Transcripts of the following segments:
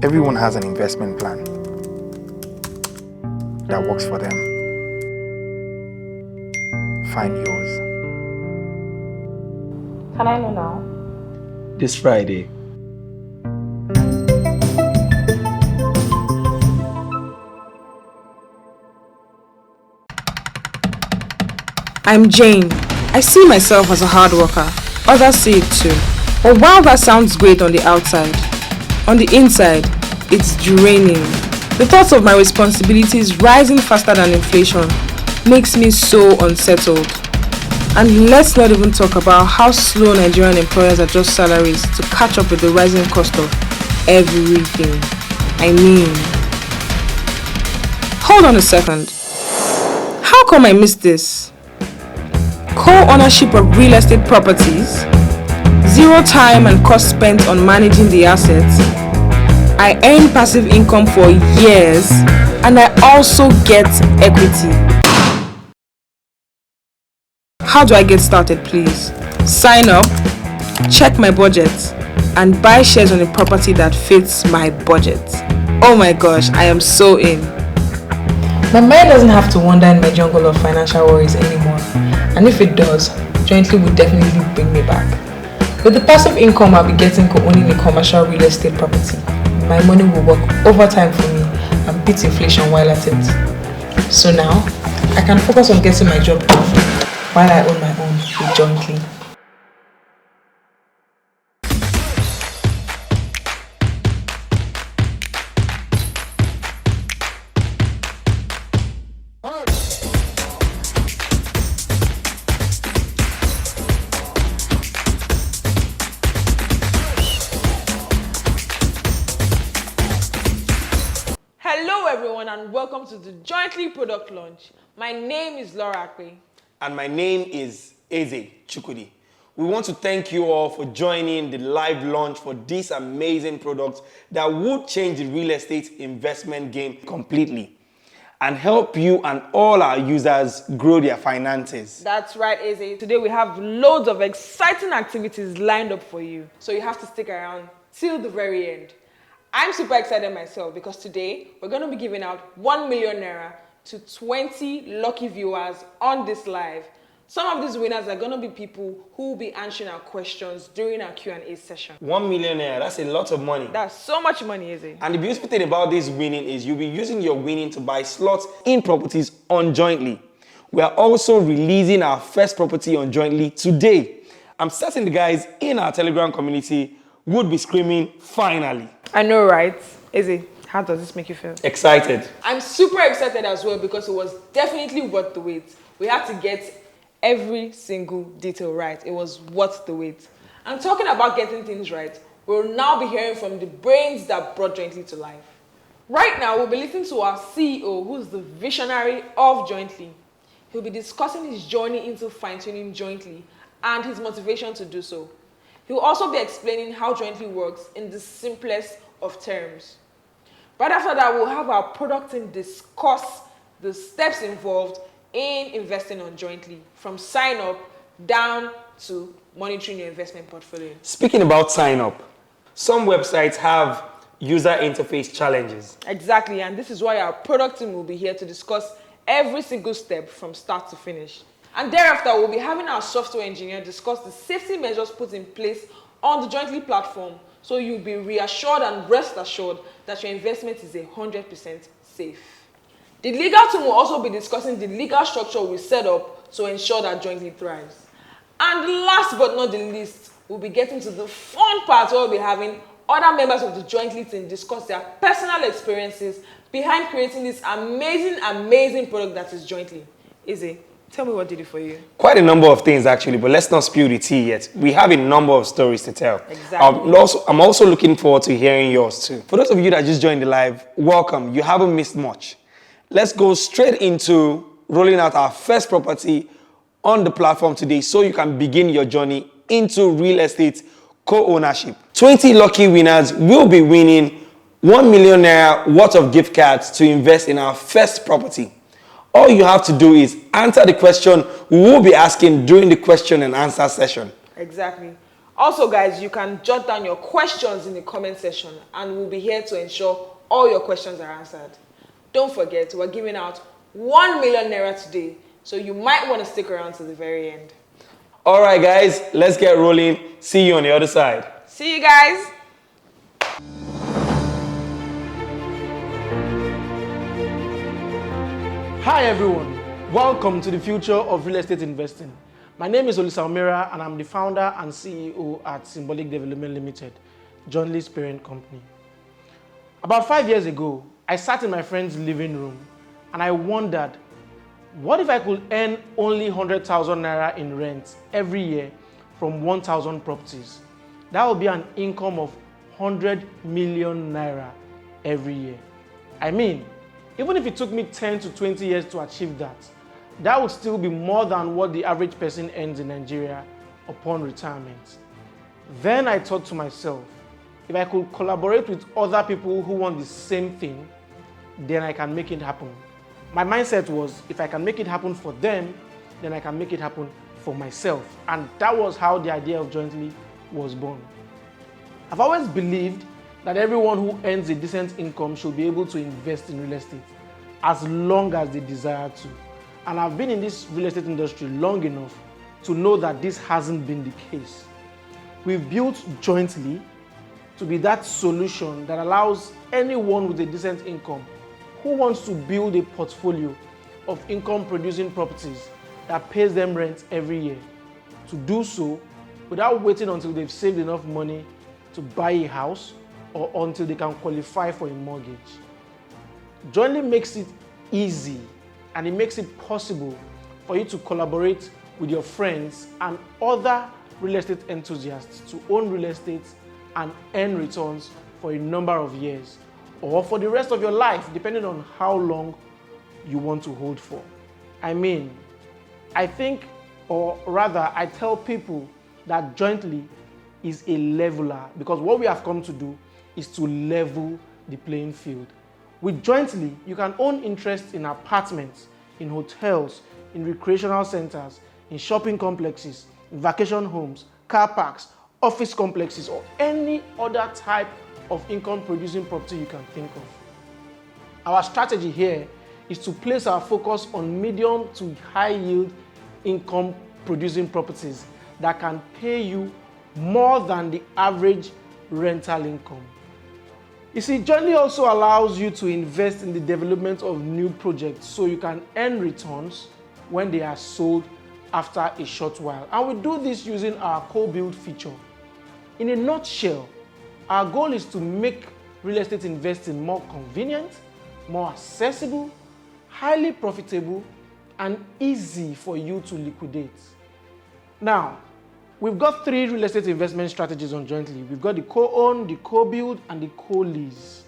Everyone has an investment plan that works for them. Find yours. Can I know now? This Friday. I'm Jane. I see myself as a hard worker. Others see it too. But while that sounds great on the outside, on the inside, it's draining. The thoughts of my responsibilities rising faster than inflation makes me so unsettled. And let's not even talk about how slow Nigerian employers adjust salaries to catch up with the rising cost of everything. I mean, hold on a second. How come I missed this? Co-ownership of real estate properties, zero time and cost spent on managing the assets. I earn passive income for years, and I also get equity. How do I get started, please? Sign up, check my budget, and buy shares on a property that fits my budget. Oh my gosh, I am so in. My mind doesn't have to wander in my jungle of financial worries anymore. And if it does, Jointly will definitely bring me back. With the passive income I'll be getting for owning a commercial real estate property, my money will work overtime for me and beat inflation while at it. So now, I can focus on getting my job done while I own my own with Jointly. Hello everyone and welcome to the Jointly product launch. My name is Laura Akpe. And my name is Eze Chukudi. We want to thank you all for joining the live launch for this amazing product that would change the real estate investment game completely and help you and all our users grow their finances. That's right, Eze. Today we have loads of exciting activities lined up for you. So you have to stick around till the very end. I'm super excited myself because today we're going to be giving out 1 million naira to 20 lucky viewers on this live. Some of these winners are going to be people who will be answering our questions during our Q&A session. 1 million naira, that's a lot of money. That's so much money, Eze. And the beautiful thing about this winning is you'll be using your winning to buy slots in properties on Jointly. We are also releasing our first property on Jointly today. I'm certain the guys in our Telegram community would be screaming, finally. I know, right? Eze, how does this make you feel? Excited. I'm super excited as well because it was definitely worth the wait. We had to get every single detail right. It was worth the wait. And talking about getting things right, we'll now be hearing from the brains that brought Jointly to life. Right now, we'll be listening to our CEO, who's the visionary of Jointly. He'll be discussing his journey into fine-tuning Jointly and his motivation to do so. He'll also be explaining how Jointly works in the simplest of terms. Right after that, we'll have our product team discuss the steps involved in investing on Jointly, from sign up down to monitoring your investment portfolio. Speaking about sign up, some websites have user interface challenges. Exactly, and this is why our product team will be here to discuss every single step from start to finish. And thereafter, we'll be having our software engineer discuss the safety measures put in place on the Jointly platform, so you'll be reassured and rest assured that your investment is 100% safe. The legal team will also be discussing the legal structure we set up to ensure that Jointly thrives. And last but not the least, we'll be getting to the fun part where we'll be having other members of the Jointly team discuss their personal experiences behind creating this amazing product that is Jointly. Eze, tell me what did it for you? Quite a number of things actually, but let's not spill the tea yet. We have a number of stories to tell. Exactly. I'm also looking forward to hearing yours too. For those of you that just joined the live, welcome. You haven't missed much. Let's go straight into rolling out our first property on the platform today so you can begin your journey into real estate co-ownership. 20 lucky winners will be winning 1 million naira worth of gift cards to invest in our first property. All you have to do is answer the question we will be asking during the question and answer session. Exactly. Also, guys, you can jot down your questions in the comment section and we'll be here to ensure all your questions are answered. Don't forget, we're giving out 1 million naira today, so you might want to stick around to the very end. All right, guys, let's get rolling. See you on the other side. See you guys. Hi everyone, welcome to the future of real estate investing. My name is Olisa Omira and I'm the founder and CEO at Symbolic Development Limited, John Lee's parent company. About 5 years ago, I sat in my friend's living room and I wondered, what if I could earn only 100,000 naira in rent every year from 1,000 properties? That would be an income of 100 million naira every year. I mean, even if it took me 10 to 20 years to achieve that, that would still be more than what the average person earns in Nigeria upon retirement. Then I thought to myself, if I could collaborate with other people who want the same thing, then I can make it happen. My mindset was, if I can make it happen for them, then I can make it happen for myself. And that was how the idea of Jointly was born. I've always believed that everyone who earns a decent income should be able to invest in real estate as long as they desire to. And I've been in this real estate industry long enough to know that this hasn't been the case. We've built Jointly to be that solution that allows anyone with a decent income who wants to build a portfolio of income-producing properties that pays them rent every year to do so without waiting until they've saved enough money to buy a house or until they can qualify for a mortgage. Jointly makes it easy and it makes it possible for you to collaborate with your friends and other real estate enthusiasts to own real estate and earn returns for a number of years or for the rest of your life, depending on how long you want to hold for. I mean, I think, or rather, I tell people that Jointly is a leveler because what we have come to do is to level the playing field. With Jointly, you can own interest in apartments, in hotels, in recreational centers, in shopping complexes, in vacation homes, car parks, office complexes, or any other type of income-producing property you can think of. Our strategy here is to place our focus on medium to high-yield income-producing properties that can pay you more than the average rental income. You see, Jointly also allows you to invest in the development of new projects so you can earn returns when they are sold after a short while. And we do this using our co-build feature. In a nutshell, our goal is to make real estate investing more convenient, more accessible, highly profitable, and easy for you to liquidate. Now, we've got 3 real estate investment strategies on Jointly. We've got the co-own, the co-build, and the co-lease.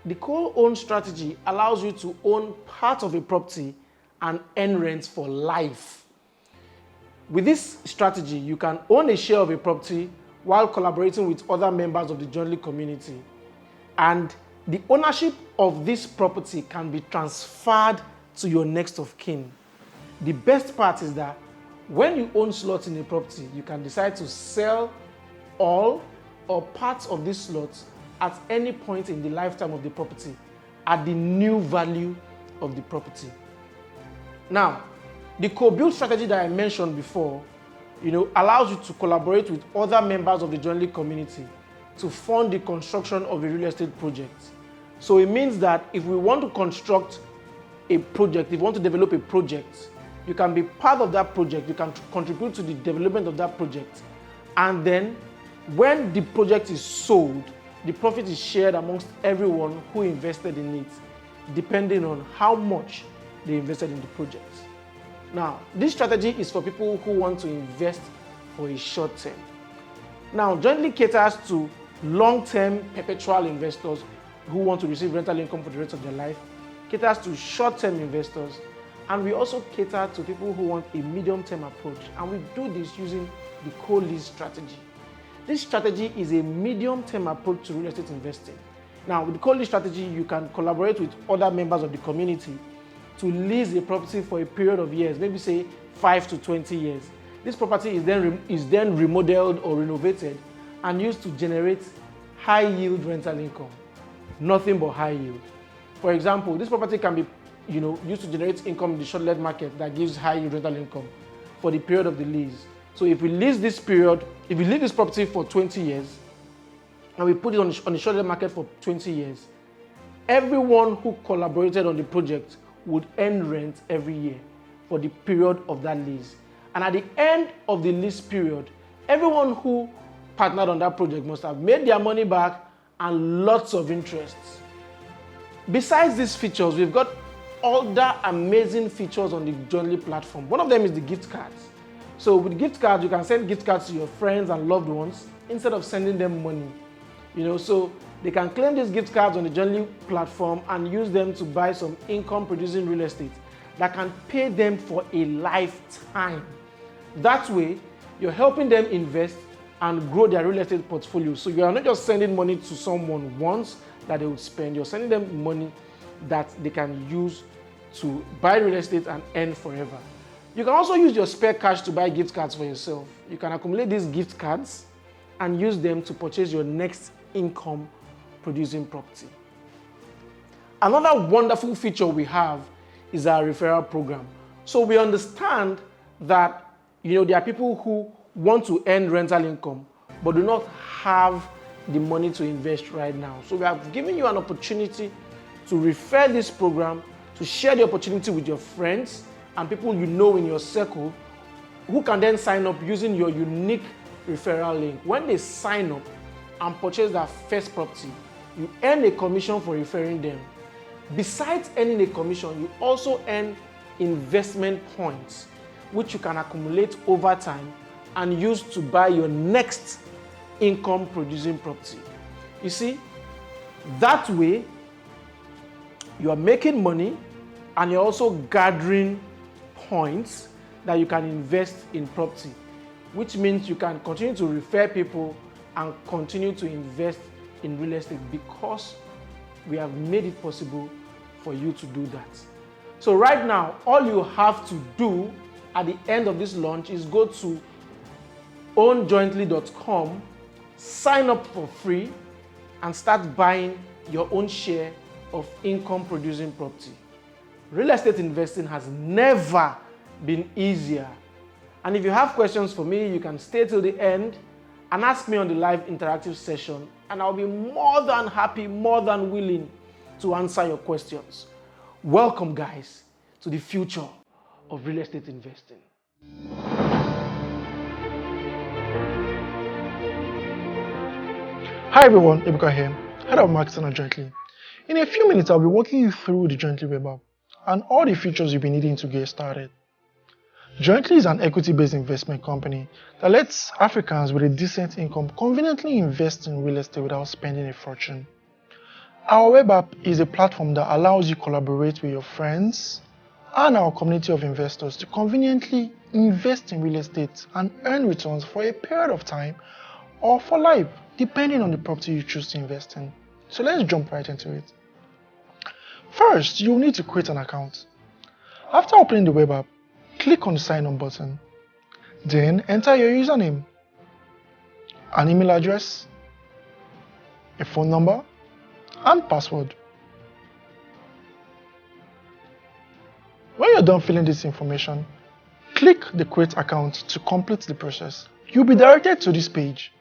The co-own strategy allows you to own part of a property and earn rent for life. With this strategy, you can own a share of a property while collaborating with other members of the Jointly community. And the ownership of this property can be transferred to your next of kin. The best part is that when you own slots in a property, you can decide to sell all or parts of these slots at any point in the lifetime of the property at the new value of the property. Now, the co-build strategy that I mentioned before, allows you to collaborate with other members of the Jointly community to fund the construction of a real estate project. So it means that if we want to construct a project, if we want to develop a project, you can be part of that project, you can contribute to the development of that project. And then when the project is sold, the profit is shared amongst everyone who invested in it, depending on how much they invested in the project. Now, this strategy is for people who want to invest for a short term. Now, Jointly caters to long-term perpetual investors who want to receive rental income for the rest of their life, caters to short-term investors, and we also cater to people who want a medium-term approach. And we do this using the co-lease strategy. This strategy is a medium-term approach to real estate investing. Now, with the co-lease strategy, you can collaborate with other members of the community to lease a property for a period of years, maybe say 5 to 20 years. This property is then remodeled or renovated and used to generate high yield rental income. Nothing but high yield. For example, this property can be used to generate income in the short-let market that gives high yield rental income for the period of the lease. So if we lease this property for 20 years and we put it on the short-let market for 20 years, everyone who collaborated on the project would earn rent every year for the period of that lease. And at the end of the lease period, everyone who partnered on that project must have made their money back and lots of interest. Besides these features, we've got other amazing features on the Jointly platform. One of them is the gift cards. So with gift cards, you can send gift cards to your friends and loved ones instead of sending them money. So they can claim these gift cards on the Jointly platform and use them to buy some income-producing real estate that can pay them for a lifetime. That way, you're helping them invest and grow their real estate portfolio. So you are not just sending money to someone once that they would spend, you're sending them money that they can use to buy real estate and earn forever. You can also use your spare cash to buy gift cards for yourself. You can accumulate these gift cards and use them to purchase your next income producing property. Another wonderful feature we have is our referral program. So we understand that there are people who want to earn rental income but do not have the money to invest right now. So we have given you an opportunity to refer this program, to share the opportunity with your friends and people in your circle who can then sign up using your unique referral link. When they sign up and purchase their first property, you earn a commission for referring them. Besides earning a commission, you also earn investment points, which you can accumulate over time and use to buy your next income producing property. You see, that way, you are making money and you're also gathering points that you can invest in property, which means you can continue to refer people and continue to invest in real estate because we have made it possible for you to do that. So right now, all you have to do at the end of this launch is go to ownjointly.com, sign up for free, and start buying your own share of income producing property. Real estate investing has never been easier. And if you have questions for me, you can stay till the end and ask me on the live interactive session, and I'll be more than happy, more than willing to answer your questions. Welcome, guys, to the future of real estate investing. Hi everyone, Ebuka here, Head of Marketing at Jointly. In a few minutes, I'll be walking you through the Jointly web app and all the features you'll be needing to get started. Jointly is an equity-based investment company that lets Africans with a decent income conveniently invest in real estate without spending a fortune. Our web app is a platform that allows you to collaborate with your friends and our community of investors to conveniently invest in real estate and earn returns for a period of time or for life, depending on the property you choose to invest in. So let's jump right into it. First, you'll need to create an account. After opening the web app, click on the sign on button. Then enter your username, an email address, a phone number, and password. When you're done filling this information, click the create account to complete the process. You'll be directed to this page.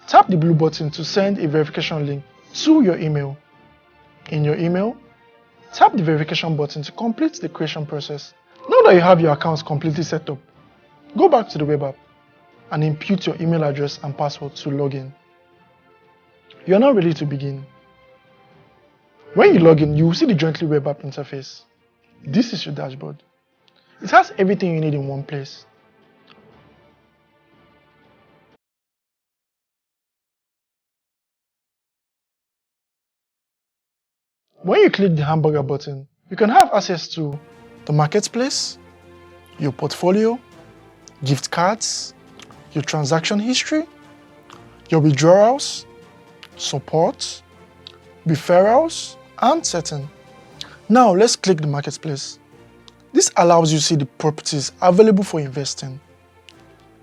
Tap the blue button to send a verification link to your email. In your email, tap the verification button to complete the creation process. Now that you have your accounts completely set up, go back to the web app and input your email address and password to log in. You are now ready to begin. When you log in, you will see the Jointly web app interface. This is your dashboard. It has everything you need in one place. When you click the hamburger button, you can have access to the marketplace, your portfolio, gift cards, your transaction history, your withdrawals, support, referrals, and setting. Now let's click the marketplace. This allows you to see the properties available for investing.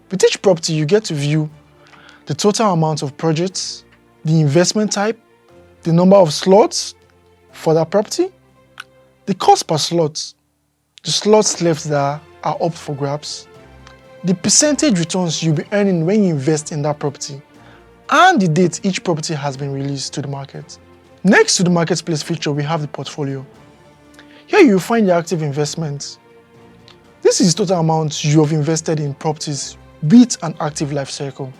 With each property, you get to view the total amount of projects, the investment type, the number of slots for that property, the cost per slot, the slots left that are up for grabs, the percentage returns you'll be earning when you invest in that property, and the date each property has been released to the market. Next to the marketplace feature, we have the portfolio. Here you'll find the active investments. This is the total amount you have invested in properties with an active life cycle.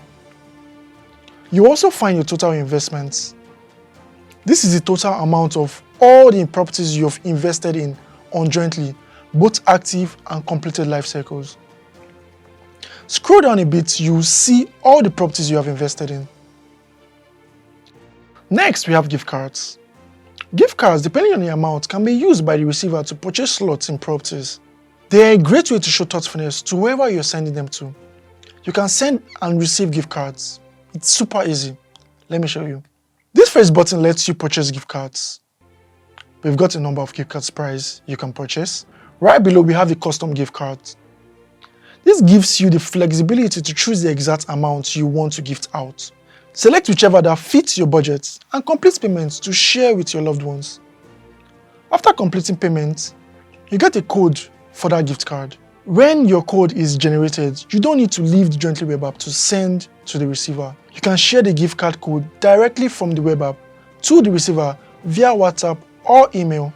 You also find your total investments. This is the total amount of all the properties you have invested in jointly, both active and completed life cycles. Scroll down a bit, you'll see all the properties you have invested in. Next, we have gift cards. Gift cards, depending on the amount, can be used by the receiver to purchase slots in properties. They are a great way to show thoughtfulness to whoever you're sending them to. You can send and receive gift cards. It's super easy. Let me show you. This first button lets you purchase gift cards. We've got a number of gift cards price you can purchase. Right below, we have the custom gift cards. This gives you the flexibility to choose the exact amount you want to gift out. Select whichever that fits your budget and complete payments to share with your loved ones. After completing payments, you get a code for that gift card. When your code is generated, you don't need to leave the Jointly web app to send to the receiver. You can share the gift card code directly from the web app to the receiver via WhatsApp or email.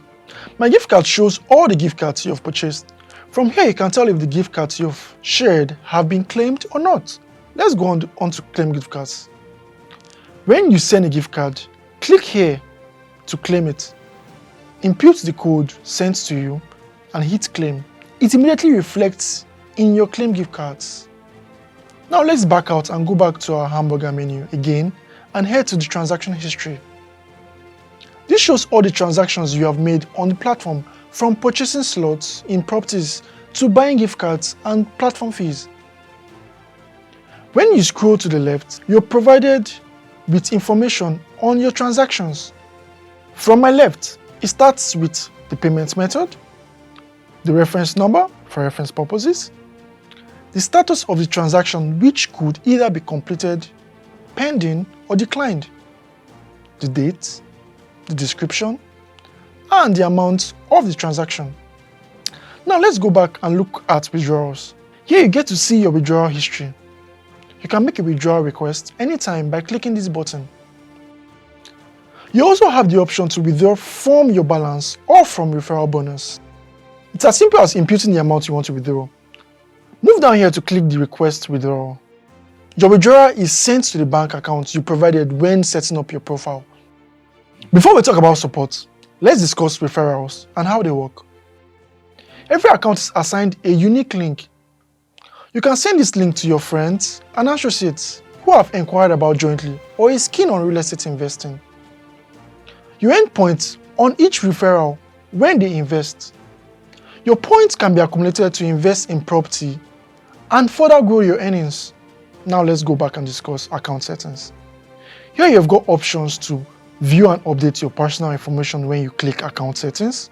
My gift card shows all the gift cards you have purchased. From here, you can tell if the gift cards you've shared have been claimed or not. Let's go on to claim gift cards. When you send a gift card, click here to claim it. Input the code sent to you and hit claim. It immediately reflects in your claim gift cards. Now let's back out and go back to our hamburger menu again and head to the transaction history. This shows all the transactions you have made on the platform, from purchasing slots in properties to buying gift cards and platform fees. When you scroll to the left, you're provided with information on your transactions. From my left, it starts with the payment method, the reference number for reference purposes, the status of the transaction, which could either be completed, pending, or declined, the date, the description, and the amount of the transaction. Now let's go back and look at withdrawals. Here you get to see your withdrawal history. You can make a withdrawal request anytime by clicking this button. You also have the option to withdraw from your balance or from referral bonus. It's as simple as inputting the amount you want to withdraw. Move down here to click the request withdrawal. Your withdrawal is sent to the bank account you provided when setting up your profile. Before we talk about support, let's discuss referrals and how they work. Every account is assigned a unique link. You can send this link to your friends and associates who have inquired about Jointly or is keen on real estate investing. You earn points on each referral when they invest. Your points can be accumulated to invest in property and further grow your earnings. Now let's go back and discuss account settings. Here you've got options to view and update your personal information when you click account settings,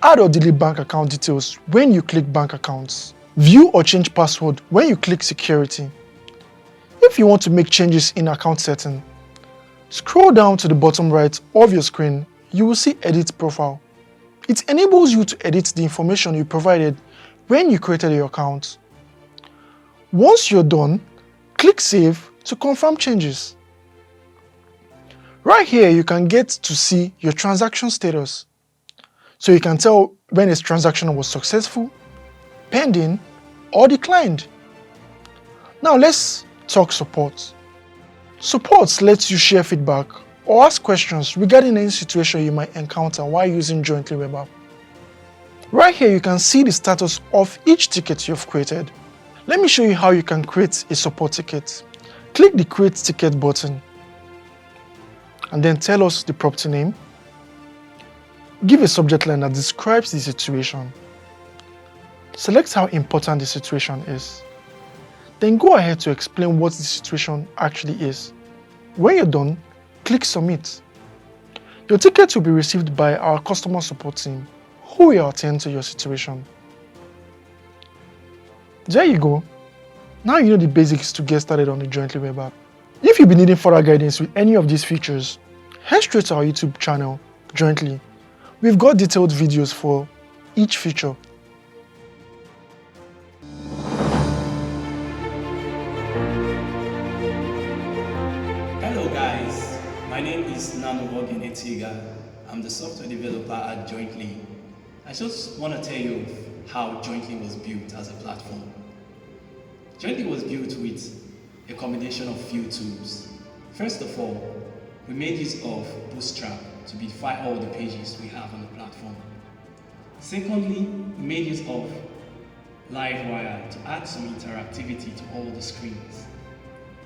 add or delete bank account details when you click bank accounts, view or change password when you click security. If you want to make changes in account setting, scroll down to the bottom right of your screen, you will see edit profile. It enables you to edit the information you provided when you created your account. Once you're done, click save to confirm changes. Right here, you can get to see your transaction status. So you can tell when a transaction was successful, pending, or declined. Now let's talk support. Support lets you share feedback or ask questions regarding any situation you might encounter while using Jointly web app. Right here, you can see the status of each ticket you've created. Let me show you how you can create a support ticket. Click the Create Ticket button and then tell us the property name. Give a subject line that describes the situation. Select how important the situation is. Then go ahead to explain what the situation actually is. When you're done, click Submit. Your ticket will be received by our customer support team, who will attend to your situation. There you go. Now you know the basics to get started on the Jointly web app. If you've been needing further guidance with any of these features, head straight to our YouTube channel, Jointly. We've got detailed videos for each feature. Hello guys, my name is Nanubogen Etiga. I'm the software developer at Jointly. I just want to tell you how Jointly was built as a platform. Jointly was built with a combination of few tools. First of all, we made use of Bootstrap to beautify all the pages we have on the platform. Secondly, we made use of Livewire to add some interactivity to all the screens.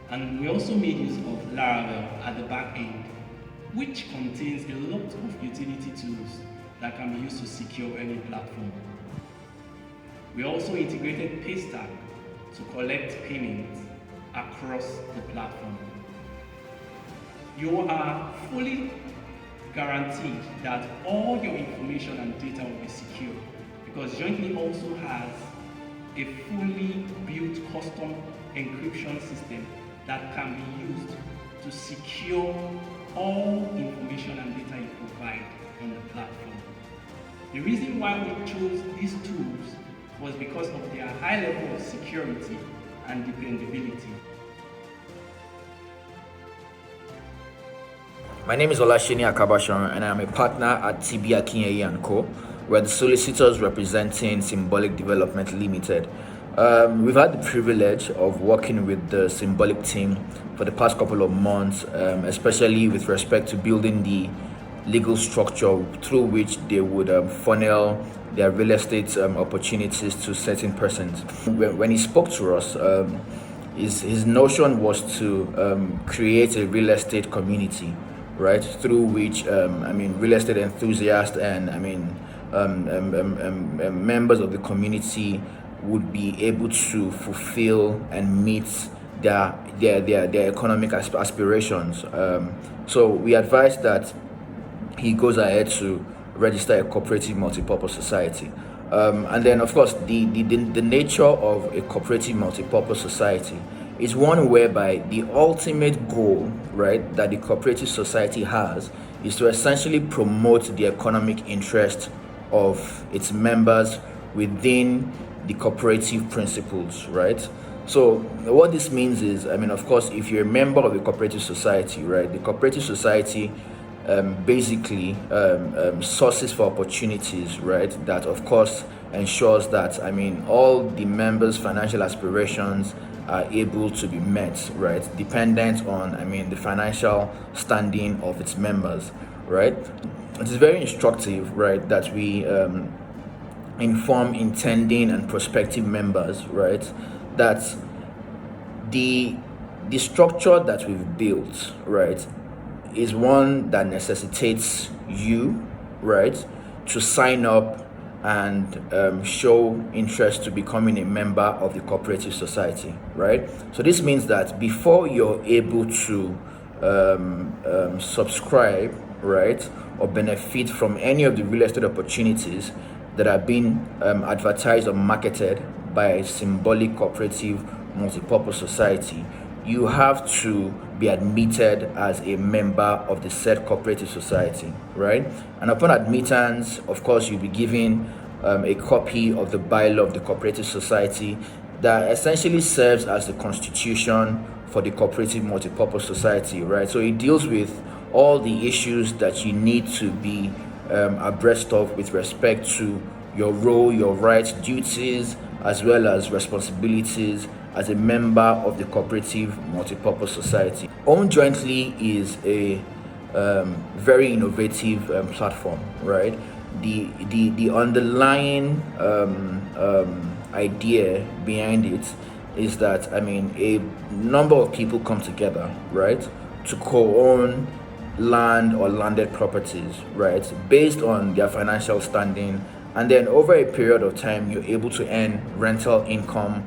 And we also made use of Laravel at the back end, which contains a lot of utility tools that can be used to secure any platform. We also integrated Paystack to collect payments across the platform. You are fully guaranteed that all your information and data will be secure, because Jointly also has a fully built custom encryption system that can be used to secure all information and data you provide on the platform. The reason why we chose these tools was because of their high level of security and dependability. My name is Olashini Akabashon and I'm a partner at TB Akinyeye & Co. We're the solicitors representing Symbolic Development Limited. We've had the privilege of working with the Symbolic team for the past couple of months, especially with respect to building the legal structure through which they would funnel their real estate opportunities to certain persons. When he spoke to us, his notion was to create a real estate community, right, through which real estate enthusiasts and members of the community would be able to fulfill and meet their economic aspirations. So we advise that he goes ahead to register a cooperative multipurpose society. And then, of course, the nature of a cooperative multipurpose society is one whereby the ultimate goal, right, that the cooperative society has is to essentially promote the economic interest of its members within the cooperative principles, right? So what this means is, of course, if you're a member of a cooperative society, right, the cooperative society basically sources for opportunities, right, that of course ensures that all the members' financial aspirations are able to be met, right, dependent on the financial standing of its members, right. It is very instructive, right, that we inform intending and prospective members, right, that the structure that we've built, right, is one that necessitates you, right, to sign up and show interest to becoming a member of the cooperative society, right? So this means that before you're able to subscribe, right, or benefit from any of the real estate opportunities that are being advertised or marketed by a Symbolic Cooperative Multipurpose Society, you have to be admitted as a member of the said cooperative society, right? And upon admittance, of course, you'll be given a copy of the bylaw of the cooperative society that essentially serves as the constitution for the cooperative multipurpose society, right? So it deals with all the issues that you need to be abreast of with respect to your role, your rights, duties, as well as responsibilities as a member of the cooperative multipurpose society. Own Jointly is a very innovative platform, right? The underlying idea behind it is that a number of people come together, right, to co-own land or landed properties, right, based on their financial standing, and then over a period of time you're able to earn rental income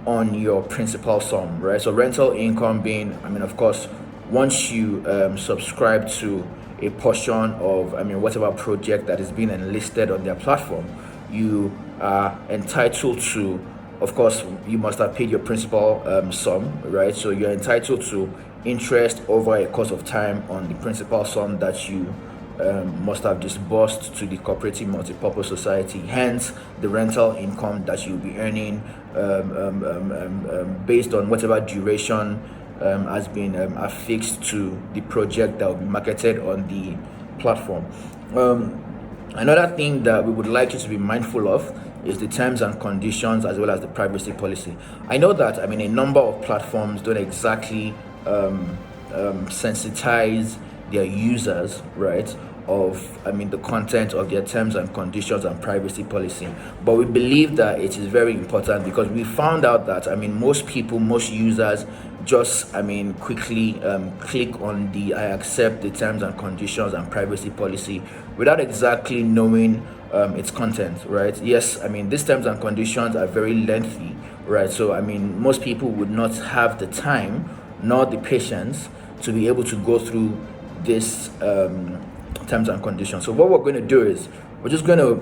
on your principal sum, right? So rental income being, of course, once you subscribe to a portion of whatever project that is being enlisted on their platform, you are entitled to of course, you must have paid your principal sum, right? So you're entitled to interest over a course of time on the principal sum that you must have disbursed to the cooperative multipurpose society. Hence, the rental income that you'll be earning based on whatever duration has been affixed to the project that will be marketed on the platform. Another thing that we would like you to be mindful of is the terms and conditions as well as the privacy policy. I know that a number of platforms don't exactly sensitize their users, right, of the content of their terms and conditions and privacy policy, but we believe that it is very important because we found out that most users just quickly click on the I accept the terms and conditions and privacy policy without exactly knowing its content, right? Yes, these terms and conditions are very lengthy, right? So most people would not have the time nor the patience to be able to go through this terms and conditions. So what we're going to do is we're just going to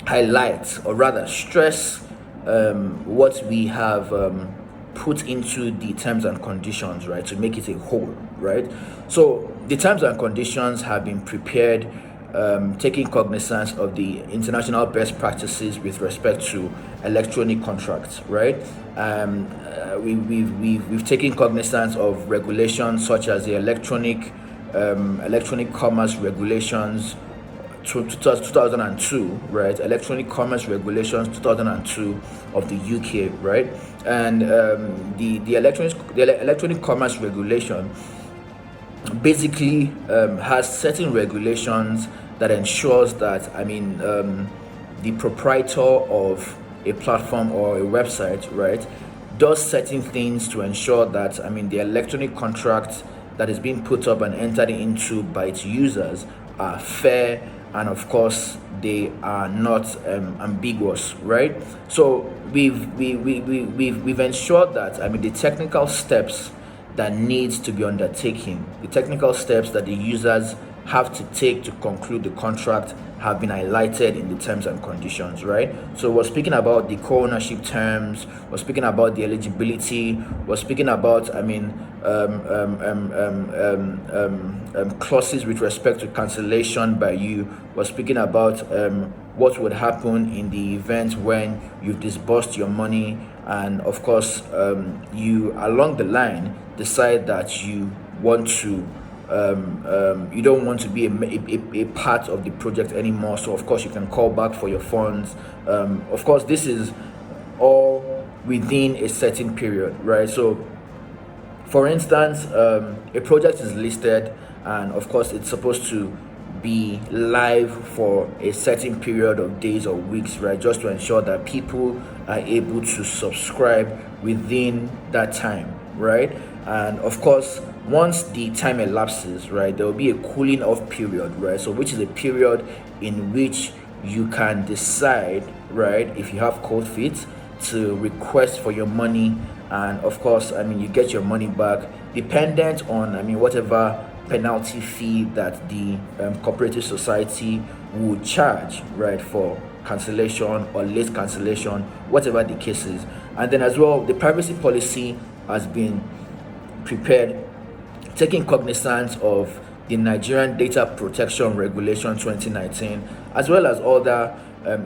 highlight, or rather stress, what we have put into the terms and conditions, right, to make it a whole, right? So the terms and conditions have been prepared taking cognizance of the international best practices with respect to electronic contracts, right? We've taken cognizance of regulations such as the electronic commerce regulations 2002, right? Electronic commerce regulations 2002 of the UK, right? And the electronic commerce regulation basically has certain regulations that ensures that the proprietor of a platform or a website, right, does certain things to ensure that the electronic contracts that is being put up and entered into by its users are fair, and of course they are not ambiguous, right? So we've ensured that the technical steps that needs to be undertaken, the technical steps that the users have to take to conclude the contract have been highlighted in the terms and conditions, right? So we're speaking about the co-ownership terms, we're speaking about the eligibility, we're speaking about clauses with respect to cancellation by you, we're speaking about what would happen in the event when you've disbursed your money, and of course you along the line decide that you want to you don't want to be a part of the project anymore, so of course you can call back for your funds. Of course this is all within a certain period, right? So for instance, a project is listed and of course it's supposed to be live for a certain period of days or weeks, right, just to ensure that people are able to subscribe within that time, right? And of course once the time elapses, right, there will be a cooling off period, right? So which is a period in which you can decide, right, if you have cold feet, to request for your money, and of course you get your money back dependent on whatever penalty fee that the cooperative society would charge, right, for cancellation or late cancellation, whatever the case is. And then as well, the privacy policy has been prepared taking cognizance of the Nigerian Data Protection Regulation 2019, as well as other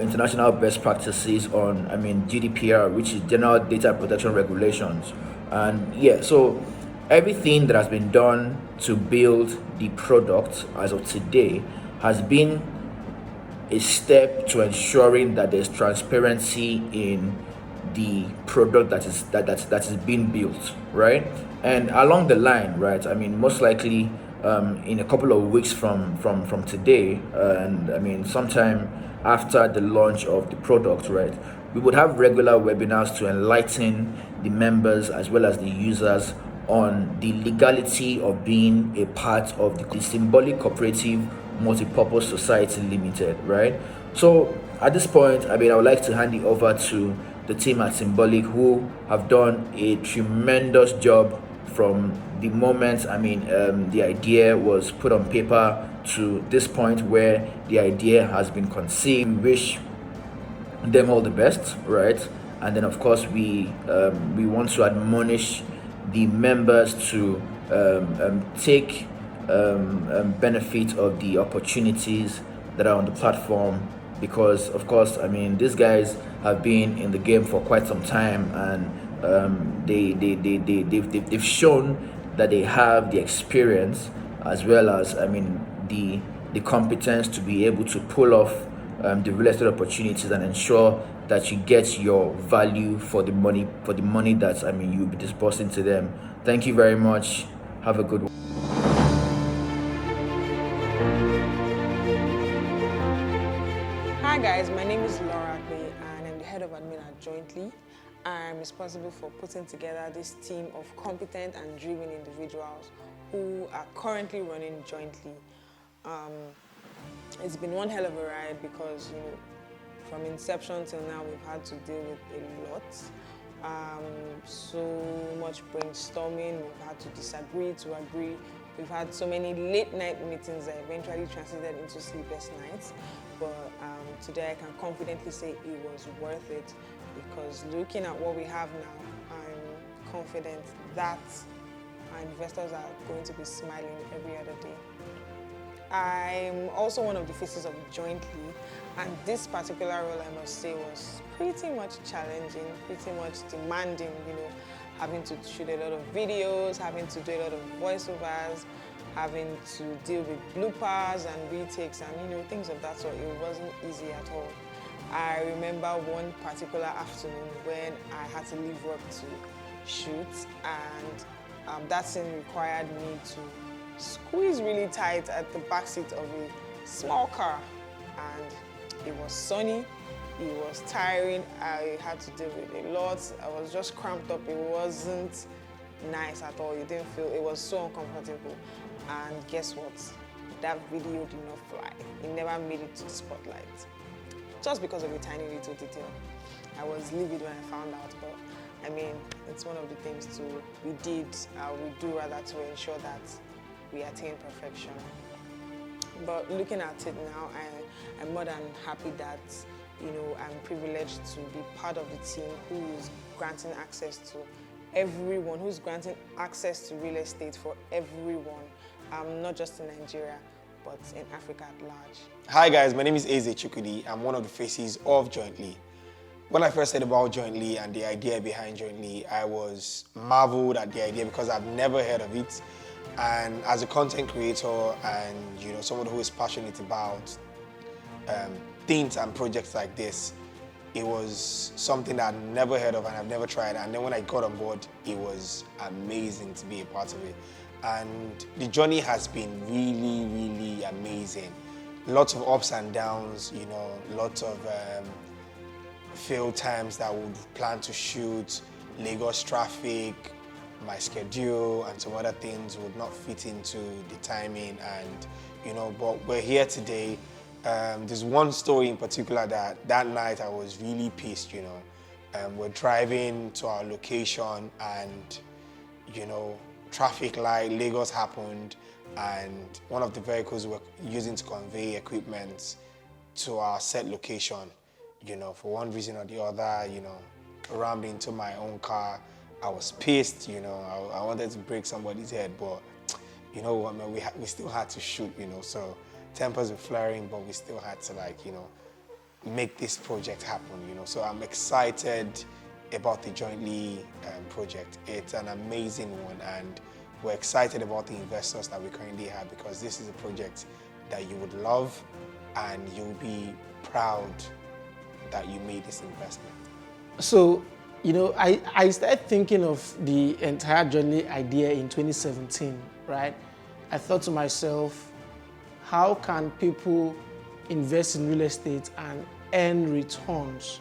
international best practices on GDPR, which is General Data Protection Regulations. And yeah, so everything that has been done to build the product as of today has been a step to ensuring that there's transparency in the product that is being built, right? And along the line, right, most likely in a couple of weeks from today, and sometime after the launch of the product, right, we would have regular webinars to enlighten the members as well as the users on the legality of being a part of the Symbolic Cooperative Multipurpose Society Limited, right? So at this point, I would like to hand it over to the team at Symbolic, who have done a tremendous job from the moment the idea was put on paper to this point where the idea has been conceived. We wish them all the best, right? And then of course we want to admonish the members to take benefit of the opportunities that are on the platform, because of course, I mean, these guys have been in the game for quite some time, and they've shown that they have the experience as well as, I mean, the competence to be able to pull off the real estate opportunities and ensure that you get your value for the money that, I mean, you'll be disbursing to them. Thank you very much. Have a good one. Hi guys, my name is Laura Akbe and I'm the head of admin at Jointly. I'm responsible for putting together this team of competent and driven individuals who are currently running Jointly. It's been one hell of a ride because, you know, from inception till now we've had to deal with a lot. So much brainstorming, we've had to disagree, to agree. We've had so many late night meetings that eventually translated into sleepless nights. But today I can confidently say it was worth it, because looking at what we have now, I'm confident that our investors are going to be smiling every other day. I'm also one of the faces of Jointly, and this particular role, I must say, was pretty much challenging, pretty much demanding, you know, having to shoot a lot of videos, having to do a lot of voiceovers, having to deal with bloopers and retakes and, you know, things of that sort. It wasn't easy at all. I remember one particular afternoon when I had to leave work to shoot, and that scene required me to squeeze really tight at the backseat of a small car, and it was sunny, it was tiring, I had to deal with a lot, I was just cramped up, it wasn't nice at all, it didn't feel, it was so uncomfortable. And guess what? That video did not fly. It never made it to the spotlight. Just because of a tiny little detail. I was livid when I found out, but I mean, it's one of the things we do rather to ensure that we attain perfection. But looking at it now, I'm more than happy that, you know, I'm privileged to be part of the team who is granting access to everyone, who's granting access to real estate for everyone, not just in Nigeria, but in Africa at large. Hi guys, my name is Eze Chukudi. I'm one of the faces of Jointly. When I first heard about Jointly and the idea behind Jointly, I was marveled at the idea because I've never heard of it. And as a content creator and, you know, someone who is passionate about things and projects like this, it was something that I'd never heard of and I've never tried. And then when I got on board, it was amazing to be a part of it. And the journey has been really, really amazing. Lots of ups and downs, you know, lots of failed times that would plan to shoot, Lagos traffic, my schedule and some other things would not fit into the timing, and, you know, but we're here today. There's one story in particular that night I was really pissed, you know. We're driving to our location and, you know, traffic light, Lagos happened, and one of the vehicles we're using to convey equipment to our set location, you know, for one reason or the other, you know, rammed into my own car. I was pissed, you know, I wanted to break somebody's head, but you know what, man, we still had to shoot, you know, so tempers were flaring, but we still had to, like, you know, make this project happen, you know. So I'm excited about the Jointly project. It's an amazing one, and we're excited about the investors that we currently have, because this is a project that you would love and you'll be proud that you made this investment. So, you know, I started thinking of the entire Jointly idea in 2017, right? I thought to myself, how can people invest in real estate and earn returns,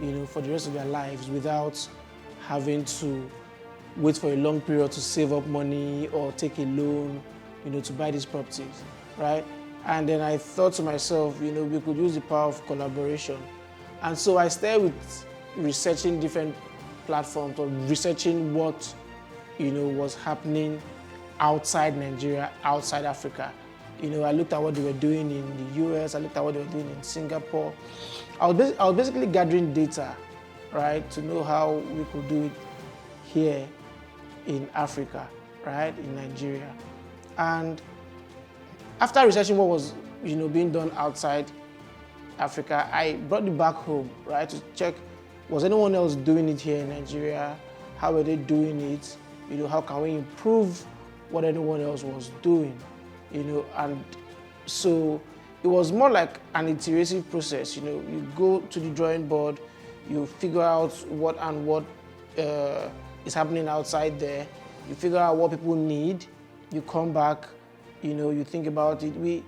you know, for the rest of their lives without having to wait for a long period to save up money or take a loan, you know, to buy these properties, right? And then I thought to myself, you know, we could use the power of collaboration. And so I started with researching different platforms or researching what, you know, was happening outside Nigeria, outside Africa. You know, I looked at what they were doing in the US, I looked at what they were doing in Singapore. I was basically gathering data right, to know how we could do it here in Africa, right, in Nigeria. And after researching what was, being done outside Africa, I brought it back home, right, to check, was anyone else doing it here in Nigeria? How were they doing it? How can we improve what anyone else was doing? And so it was more like an iterative process. You go to the drawing board, you figure out what is happening outside there, you figure out what people need, you come back, you think about it.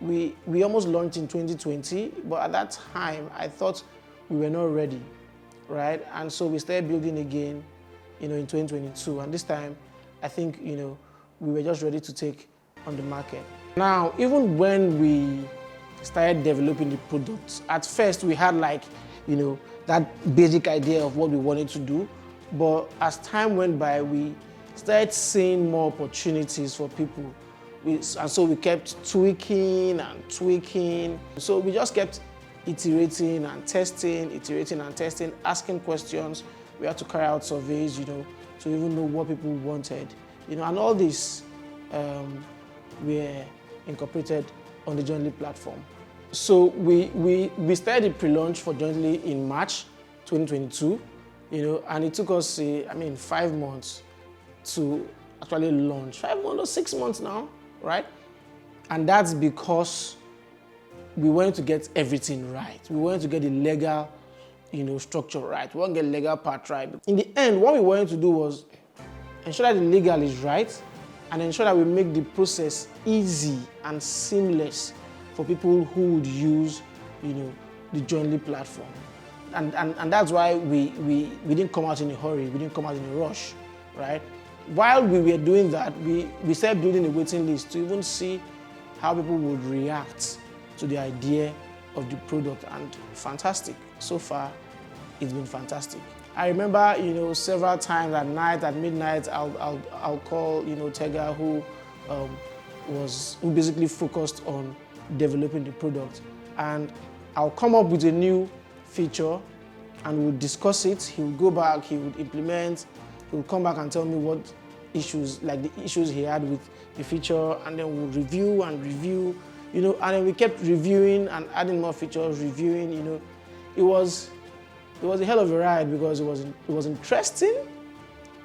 We almost launched in 2020, but at that time, I thought we were not ready, right? And so we started building again, in 2022. And this time, I think, we were just ready to take on the market. Now, even when we started developing the products, at first we had that basic idea of what we wanted to do. But as time went by, we started seeing more opportunities for people. And so we kept tweaking and tweaking. So we just kept iterating and testing, asking questions. We had to carry out surveys, to even know what people wanted. And all this were incorporated on the Jointly platform. So we started the pre-launch for Jointly in March 2022, and it took us, 5 months to actually launch. 5 months or 6 months now, right? And that's because we wanted to get everything right. We wanted to get the legal, structure right. We want to get the legal part right. In the end, what we wanted to do was ensure that the legal is right and ensure that we make the process easy and seamless for people who would use, the Jointly platform. And that's why we didn't come out in a hurry, we didn't come out in a rush, right? While we were doing that, we started building a waiting list to even see how people would react to the idea of the product, and fantastic. So far, it's been fantastic. I remember, several times at night, at midnight, I'll call, Tega, who basically focused on developing the product, and I'll come up with a new feature, and we'll discuss it. He would go back, he would implement, he would come back and tell me what issues, like the issues he had with the feature, and then we'll review and review, and then we kept reviewing and adding more features, reviewing, It was a hell of a ride because it was interesting,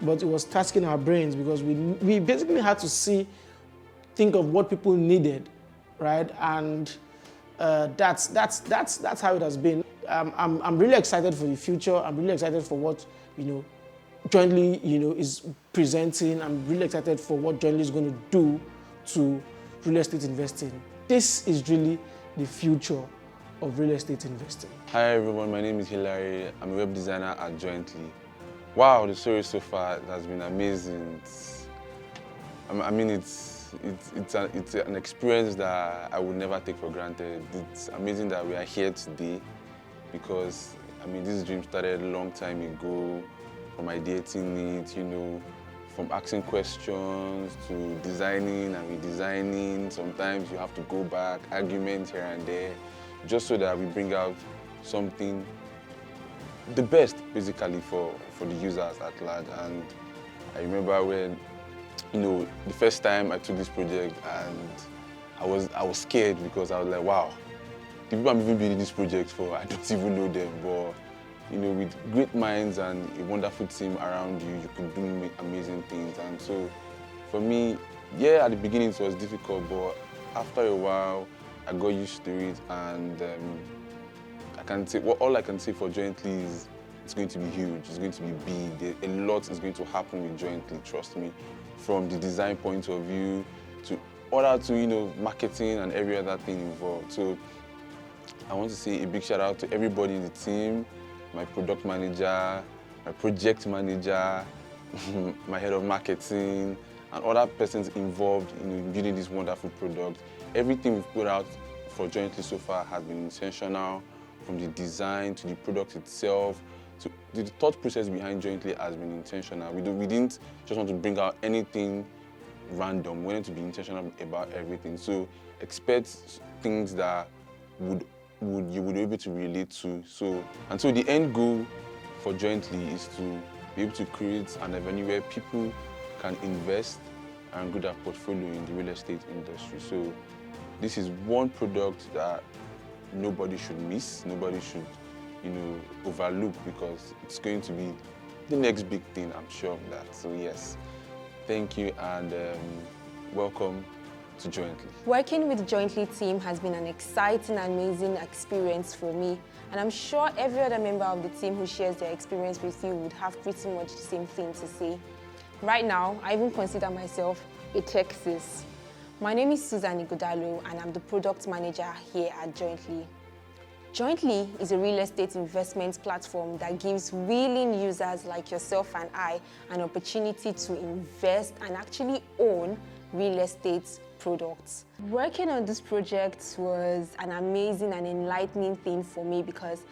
but it was tasking our brains because we basically had to think of what people needed, right? And that's how it has been. I'm really excited for the future. I'm really excited for what Jointly is presenting. I'm really excited for what Jointly is going to do to real estate investing. This is really the future of real estate investing. Hi everyone, my name is Hilary. I'm a web designer at Jointly. Wow, the story so far has been amazing. It's an experience that I would never take for granted. It's amazing that we are here today because this dream started a long time ago, from ideating it, from asking questions to designing and redesigning. Sometimes you have to go back, arguments here and there, just so that we bring out something, the best basically for the users at large. And I remember when, the first time I took this project, and I was scared because I was like, wow, the people I'm even building this project for, I don't even know them. But with great minds and a wonderful team around you, you could do amazing things. And so for me, yeah, at the beginning it was difficult, but after a while, I got used to it, and all I can say for Jointly is it's going to be huge, it's going to be big. A lot is going to happen with Jointly, trust me, from the design point of view to marketing and every other thing involved. So I want to say a big shout out to everybody in the team, my product manager, my project manager, my head of marketing, and other persons involved in building this wonderful product. Everything we've put out for Jointly so far has been intentional, from the design to the product itself. So the thought process behind Jointly has been intentional. We didn't just want to bring out anything random. We wanted to be intentional about everything. So expect things that you would be able to relate to. So the end goal for Jointly is to be able to create an avenue where people can invest and grow their portfolio in the real estate industry. So this is one product that nobody should miss, nobody should, overlook, because it's going to be the next big thing, I'm sure of that. So yes, thank you and welcome to Jointly. Working with Jointly team has been an exciting and amazing experience for me, and I'm sure every other member of the team who shares their experience with you would have pretty much the same thing to say. Right now, I even consider myself a Texas. My name is Susan Ighodalo, and I'm the product manager here at Jointly. Jointly is a real estate investment platform that gives willing users like yourself and I an opportunity to invest and actually own real estate products. Working on this project was an amazing and enlightening thing for me because,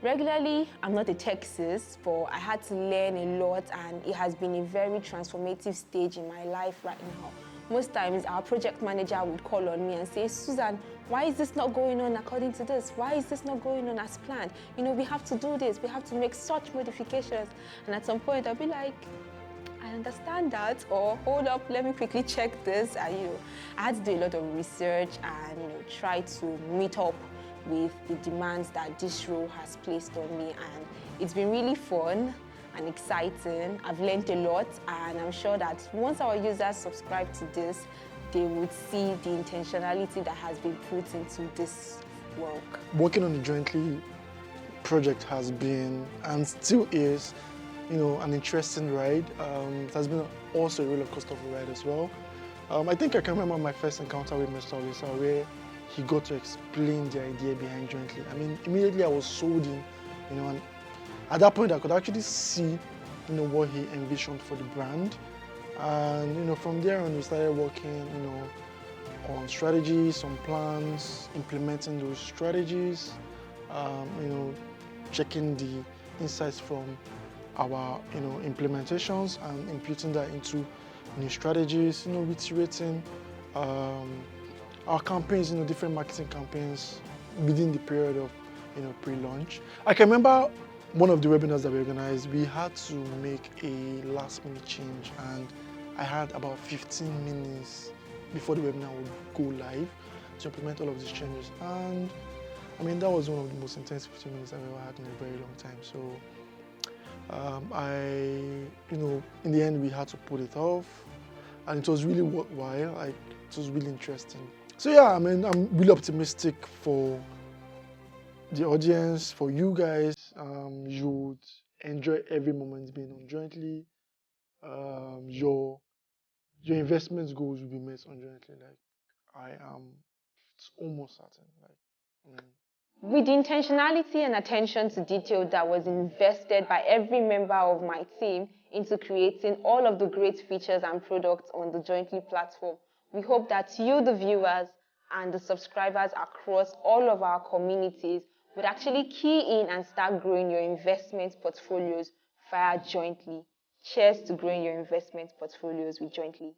regularly, I'm not a Texas, but I had to learn a lot, and it has been a very transformative stage in my life right now. Most times, our project manager would call on me and say, Susan, why is this not going on according to this? Why is this not going on as planned? We have to do this, we have to make such modifications. And at some point, I'll be like, I understand that, or hold up, let me quickly check this. And, I had to do a lot of research and, try to meet up with the demands that this role has placed on me, and it's been really fun and exciting. I've learned a lot, and I'm sure that once our users subscribe to this, they would see the intentionality that has been put into this work. Working on the Jointly project has been, and still is, an interesting ride. It has been also a roller coaster of a ride as well. I think I can remember my first encounter with Mr. Olisa, where he got to explain the idea behind Jointly. Immediately I was sold in, and at that point I could actually see, what he envisioned for the brand. And, from there on we started working, on strategies, on plans, implementing those strategies, checking the insights from our, implementations and imputing that into new strategies, iterating our campaigns, different marketing campaigns within the period of, pre-launch. I can remember one of the webinars that we organized, we had to make a last-minute change, and I had about 15 minutes before the webinar would go live to implement all of these changes. And that was one of the most intense 15 minutes I've ever had in a very long time. So in the end, we had to put it off, and it was really worthwhile. It was really interesting. So yeah, I'm really optimistic for the audience, for you guys. You would enjoy every moment being on Jointly. Your investment goals will be met on Jointly. It's almost certain. With the intentionality and attention to detail that was invested by every member of my team into creating all of the great features and products on the Jointly platform, we hope that you, the viewers, and the subscribers across all of our communities would actually key in and start growing your investment portfolios via Jointly. Cheers to growing your investment portfolios with Jointly.